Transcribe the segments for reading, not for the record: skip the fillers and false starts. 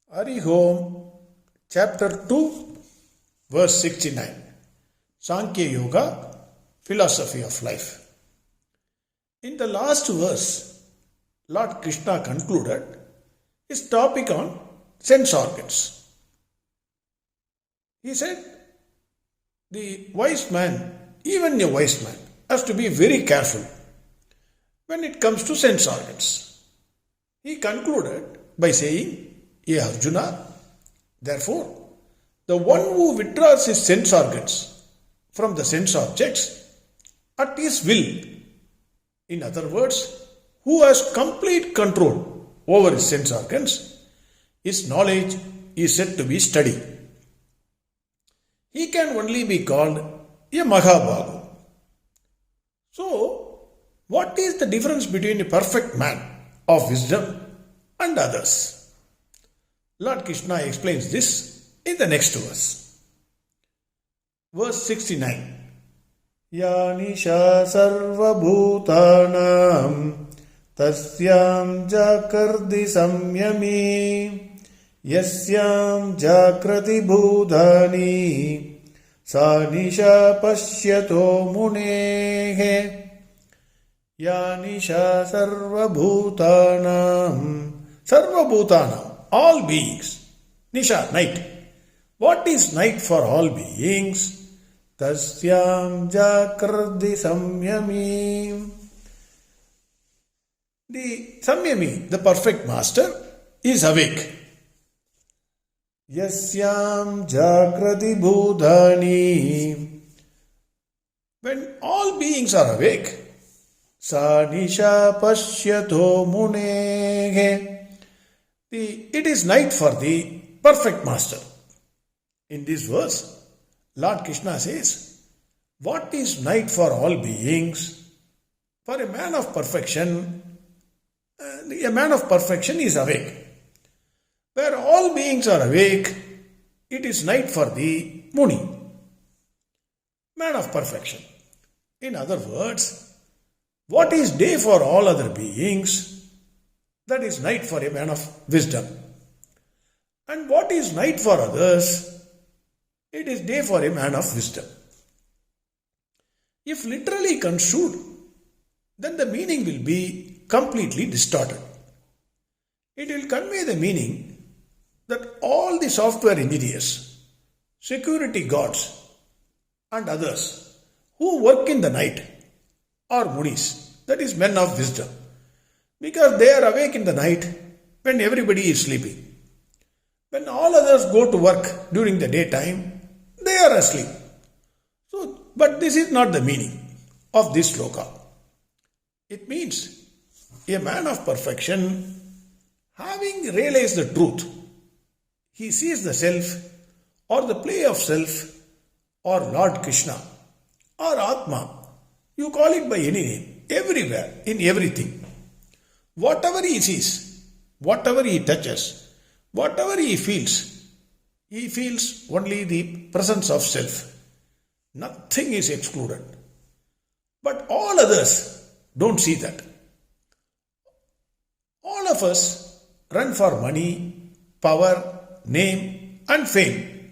Home, Chapter 2, Verse 69. Sankhya Yoga, Philosophy of Life. In the last verse, Lord Krishna concluded his topic on sense organs. He said, the wise man, even a wise man, has to be very careful when it comes to sense organs. He concluded by saying, Ye Arjuna, therefore, the one who withdraws his sense organs from the sense objects at his will, in other words, who has complete control over his sense organs, his knowledge is said to be steady. He can only be called a Mahabhagu. So, what is the difference between a perfect man of wisdom and others? Lord Krishna explains this in the next verse. Verse 69. Yanisha sarva bhutanam tasyam jakardi samyami yasyam jakrati bhudani sanisha pashyato munehe. Yanisha sarva bhutanam, all beings. Nisha, night. What is night for all beings? Tasyam jakrdi samyami. The samyami, the perfect master, is awake. Yasyam jakrati bhudani. When all beings are awake, sanisha pashyato munehe. It is night for the perfect master. In this verse, Lord Krishna says, what is night for all beings? For a man of perfection is awake. Where all beings are awake, it is night for the Muni, man of perfection. In other words, what is day for all other beings? That is night for a man of wisdom. And what is night for others? It is day for a man of wisdom. If literally construed, then the meaning will be completely distorted. It will convey the meaning that all the software engineers, security guards, and others who work in the night are munis, that is men of wisdom. Because they are awake in the night when everybody is sleeping. When all others go to work during the daytime, they are asleep. But this is not the meaning of this sloka. It means a man of perfection, having realized the truth, he sees the self or the play of self or Lord Krishna or Atma, you call it by any name, everywhere, in everything. Whatever he sees, whatever he touches, whatever he feels only the presence of self. Nothing is excluded. But all others don't see that. All of us run for money, power, name and fame.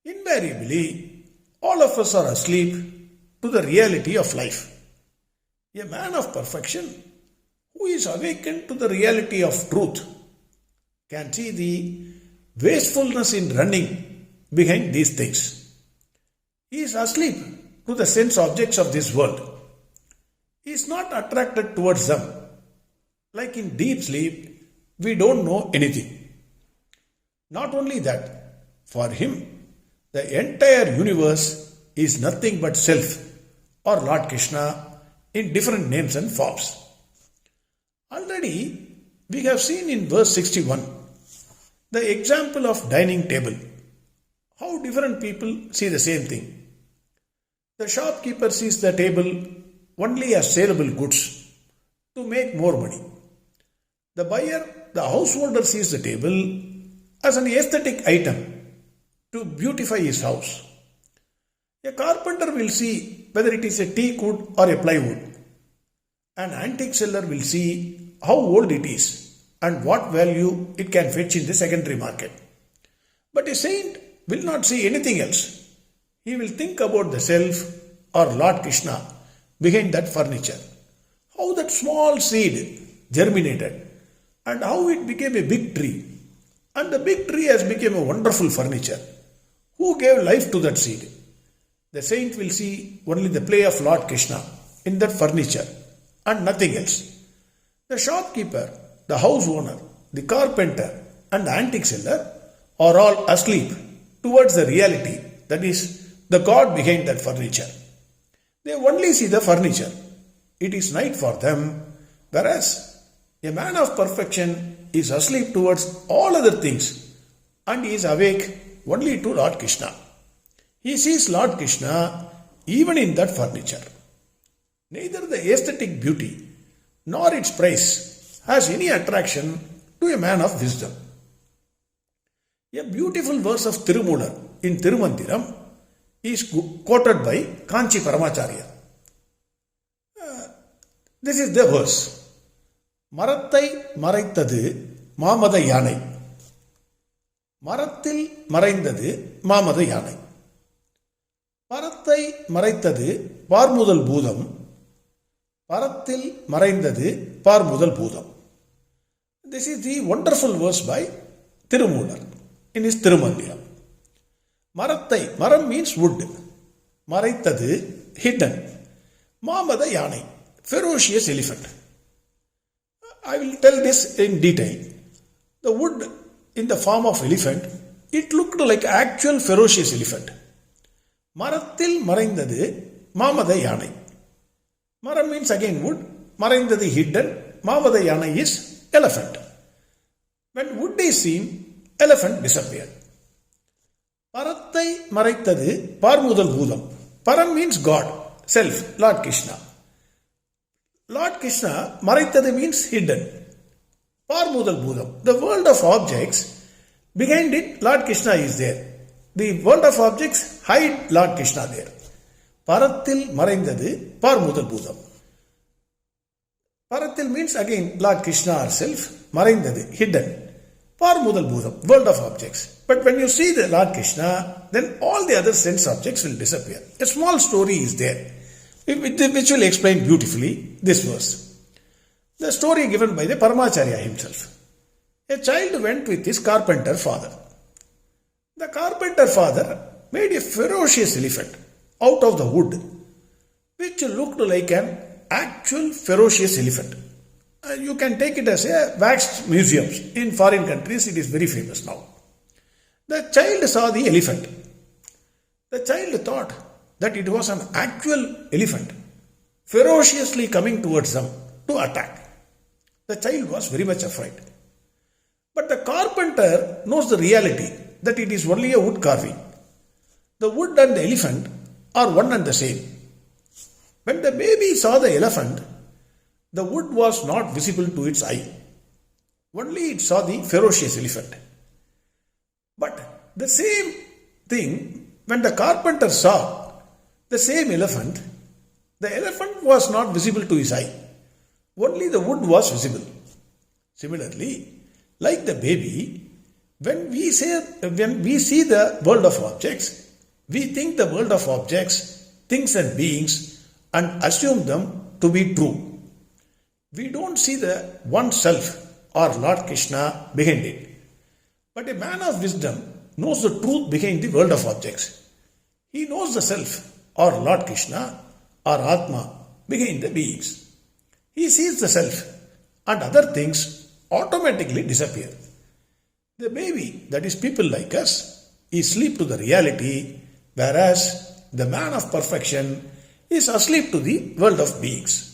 Invariably, all of us are asleep to the reality of life. A man of perfection who is awakened to the reality of truth can see the wastefulness in running behind these things. He is asleep to the sense objects of this world. He is not attracted towards them. Like in deep sleep, we don't know anything. Not only that, for him, the entire universe is nothing but self or Lord Krishna in different names and forms. Already, we have seen in verse 61 the example of dining table. How different people see the same thing. The shopkeeper sees the table only as saleable goods to make more money. The buyer, the householder sees the table as an aesthetic item to beautify his house. A carpenter will see whether it is a teak wood or a plywood. An antique seller will see how old it is and what value it can fetch in the secondary market. But a saint will not see anything else. He will think about the self or Lord Krishna behind that furniture. How that small seed germinated and how it became a big tree. And the big tree has become a wonderful furniture. Who gave life to that seed? The saint will see only the play of Lord Krishna in that furniture and nothing else. The shopkeeper, the house owner, the carpenter and the antique seller are all asleep towards the reality, that is the God behind that furniture. They only see the furniture. It is night for them, whereas a man of perfection is asleep towards all other things and is awake only to Lord Krishna. He sees Lord Krishna even in that furniture. Neither the aesthetic beauty nor its price has any attraction to a man of wisdom. A beautiful verse of Tirumular in Tirumandiram is quoted by Kanchi Paramacharya. This is the verse. Marattai maraitadu Mamada Yanai. Marattil maraindadu Mamada Yanai. Parattai maraitadu Parmudal Budam. Parattil maraindadu Parmudal Budam. This is the wonderful verse by Tirumular in his Tirumandiram. Marattai, maram means wood. Maraitadu, hidden. Mamada Yanai, ferocious elephant. I will tell this in detail. The wood in the form of elephant, it looked like actual ferocious elephant. Marattil maraindadu Mamada Yanai. Maram means again wood. Maraindadu hidden. Mamada Yanai is elephant. When wood is seen, elephant disappeared. Parattai maraitadu Parmudal Budam. Param means God, self, Lord Krishna. Lord Krishna, maraitadu means hidden. Parmudal Budam, the world of objects, behind it Lord Krishna is there. The world of objects hide Lord Krishna there. Parattil maraindadu Parmudal Budam. Parattil means again Lord Krishna or self, maraindadu, hidden. Parmudal Budam, world of objects. But when you see the Lord Krishna, then all the other sense objects will disappear. A small story is there, which will explain beautifully this verse. The story given by the Paramacharya himself. A child went with his carpenter father. The carpenter father made a ferocious elephant out of the wood, which looked like an actual ferocious elephant. You can take it as a waxed museum. In foreign countries, it is very famous now. The child saw the elephant. The child thought that it was an actual elephant, ferociously coming towards them to attack. The child was very much afraid. But the carpenter knows the reality that it is only a wood carving. The wood and the elephant are one and the same. When the baby saw the elephant, the wood was not visible to its eye. Only it saw the ferocious elephant. But the same thing, when the carpenter saw the same elephant, the elephant was not visible to his eye. Only the wood was visible. Similarly, like the baby, when we see the world of objects, we think the world of objects, things and beings, and assume them to be true. We don't see the one self or Lord Krishna behind it. But a man of wisdom knows the truth behind the world of objects. He knows the self or Lord Krishna or Atma behind the beings. He sees the self and other things automatically disappear. The baby, that is people like us, is asleep to the reality, whereas the man of perfection is asleep to the world of beings.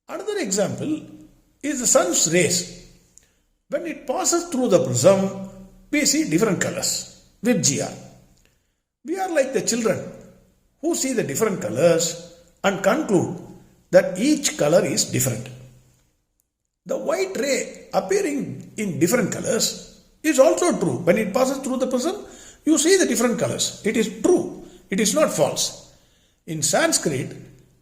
Another example is the sun's rays. When it passes through the prism, we see different colors, Vibjya. We are like the children who see the different colors and conclude that each color is different. The white ray appearing in different colors is also true. When it passes through the prism, you see the different colors. It is true. It is not false. In Sanskrit,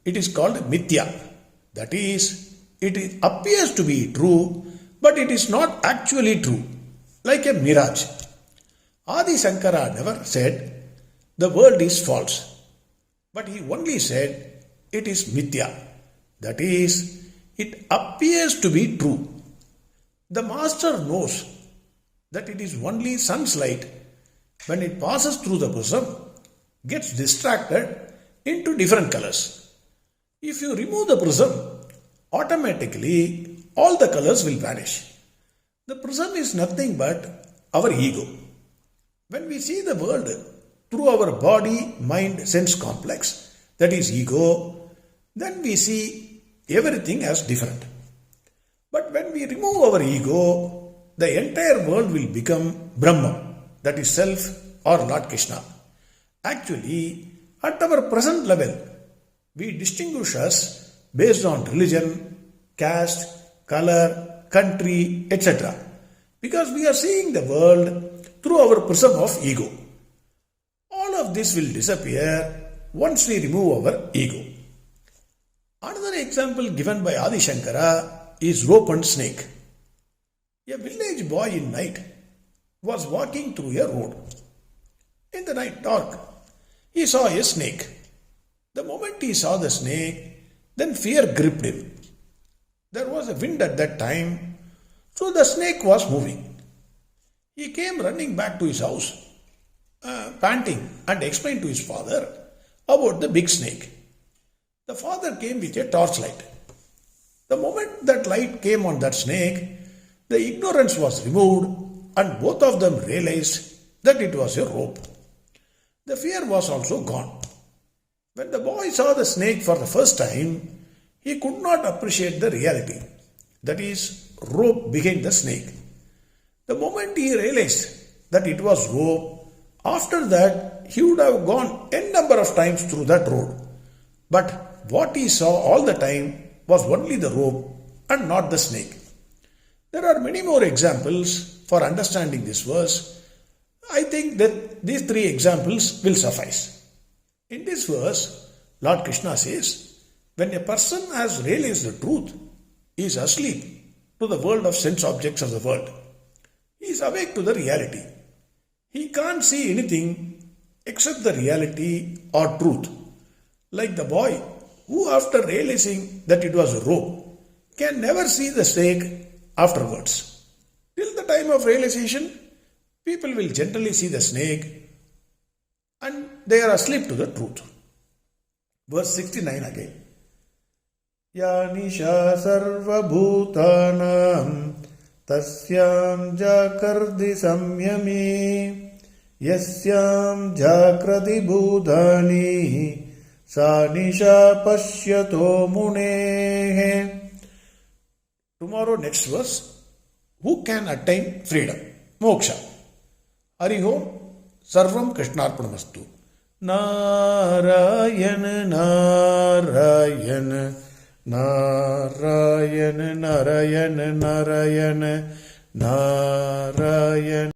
it is called mithya. That is, it appears to be true, but it is not actually true, like a mirage. Adi Shankara never said the world is false, but he only said it is mithya. That is, it appears to be true. The master knows that it is only sun's light when it passes through the prism gets distracted into different colors. If you remove the prism, automatically all the colors will vanish. The prism is nothing but our ego. When we see the world through our body, mind, sense complex, that is ego, then we see everything as different. But when we remove our ego, the entire world will become Brahman, that is self or Lord Krishna. Actually, at our present level, we distinguish us based on religion, caste, color, country, etc. Because we are seeing the world through our prism of ego. All of this will disappear once we remove our ego. Another example given by Adi Shankara is rope and snake. A village boy in night was walking through a road. In the night dark, he saw a snake. The moment he saw the snake, then fear gripped him. There was a wind at that time, so the snake was moving. He came running back to his house, panting, and explained to his father about the big snake. The father came with a torchlight. The moment that light came on that snake, the ignorance was removed and both of them realized that it was a rope. The fear was also gone. When the boy saw the snake for the first time, he could not appreciate the reality, that is, rope behind the snake. The moment he realized that it was rope, after that he would have gone n number of times through that road. But what he saw all the time was only the rope and not the snake. There are many more examples for understanding this verse. I think that these three examples will suffice. In this verse, Lord Krishna says, when a person has realized the truth, he is asleep to the world of sense objects of the world. He is awake to the reality. He can't see anything except the reality or truth. Like the boy who, after realizing that it was a rope, can never see the snake afterwards. Till the time of realization, people will generally see the snake and they are asleep to the truth. Verse 69 again. Ya nisha sarva bhutanam tasyam jakardi samyami yasyam jakrati bhutani sa nisha pashyato munehe. Tomorrow next verse. Who can attain freedom? Moksha. Hari Om. Sarvam Krishnarpanamastu. Narayan, Narayan, Narayan, Narayan, Narayan, Narayan.